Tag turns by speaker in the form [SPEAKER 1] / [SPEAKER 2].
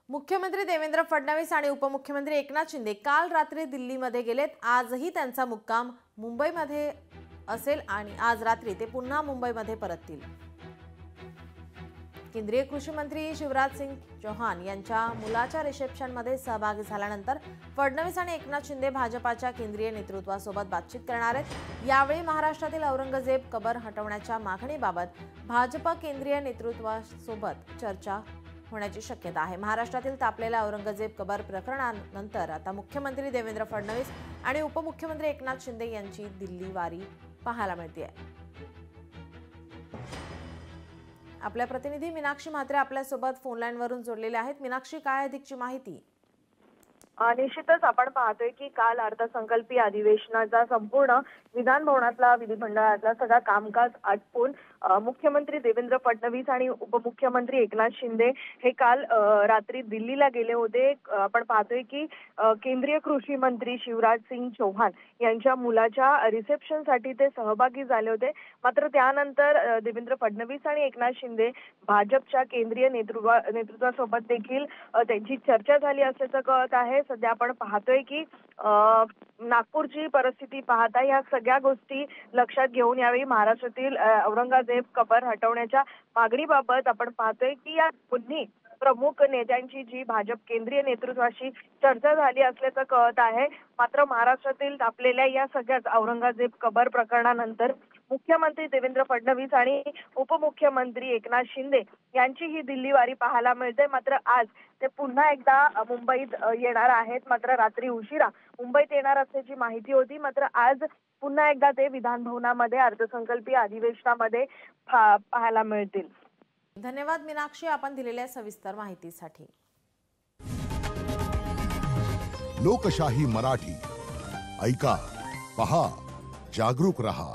[SPEAKER 1] मुख्यमंत्री देवेंद्र फडणवीस आणि उपमुख्यमंत्री एकनाथ शिंदे काल रात्री दिल्लीमध्ये गेलेत। आजही त्यांचा मुक्काम मुंबईमध्ये असेल आणि आज रात्री ते पुन्हा मुंबईमध्ये परततील। केंद्रीय कृषी मंत्री शिवराज सिंग चौहान यांच्या मुलाच्या रिसेप्शनमध्ये सहभागी झाल्यानंतर फडणवीस आणि एकनाथ शिंदे भाजपाच्या केंद्रीय नेतृत्वासोबत बातचीत करणार आहेत। यावेळी महाराष्ट्रातील औरंगजेब कबर हटवण्याच्या मागणीबाबत भाजप केंद्रीय नेतृत्वासोबत चर्चा होण्याची शक्यता आहे। महाराष्ट्रातील तापलेल्या औरंगजेब कबर प्रकरणानंतर आता मुख्यमंत्री देवेंद्र फडणवीस आणि उपमुख्यमंत्री एकनाथ शिंदे यांची दिल्ली वारी पाहायला मिळते। आपल्या प्रतिनिधी मीनाक्षी म्हात्रे आपल्यासोबत फोन लाईनवरून जोडलेले आहेत। मीनाक्षी, काय अधिकची माहिती?
[SPEAKER 2] निश्चितच आपण पाहतोय की काल अर्थसंकल्पीय अधिवेशनाचा संपूर्ण विधान भवनातला विधिमंडळातला सगळा कामकाज आटपून मुख्यमंत्री देवेंद्र फडणवीस आणि उपमुख्यमंत्री एकनाथ शिंदे हे काल रात्री दिल्लीला गेले होते। आपण पाहतोय की केंद्रीय कृषी मंत्री शिवराज सिंग चौहान यांच्या मुलाच्या रिसेप्शनसाठी ते सहभागी झाले होते। मात्र त्यानंतर देवेंद्र फडणवीस आणि एकनाथ शिंदे भाजपच्या केंद्रीय नेतृत्वासोबत देखील त्यांची चर्चा झाली असल्याचं कळत आहे। सध्या आपण पाहतोय की नागपूरची परिस्थिती पाहता या सगळ्या गोष्टी लक्षात घेऊन यावेळी महाराष्ट्रातील औरंगजेब कबर हटवण्याच्या मागणीबाबत आपण पाहतोय की या दोन्ही प्रमुख नेत्यांची जी भाजप केंद्रीय नेतृत्वाशी चर्चा झाली असल्याचं कळत आहे। मात्र महाराष्ट्रातील तापलेल्या या सगळ्याच औरंगजेब कबर प्रकरणानंतर मुख्यमंत्री देवेंद्र फडणवीस आणि उपमुख्यमंत्री एकनाथ शिंदे यांची ही दिल्ली वारी पाहायला मिळते। मात्र आज ते पुन्हा एकदा मुंबईत येणार आहेत। मात्र रात्री उशिरा मुंबईत येणार असल्याची माहिती होती। मात्र आज पुन्हा एकदा ते विधान भवनामध्ये अर्थसंकल्पीय अधिवेशनामध्ये पाहायला मिळतील।
[SPEAKER 1] धन्यवाद मीनाक्षी, आपण दिलेल्या सविस्तर माहितीसाठी।
[SPEAKER 3] लोकशाही मराठी ऐका, पहा, जागरूक रहा।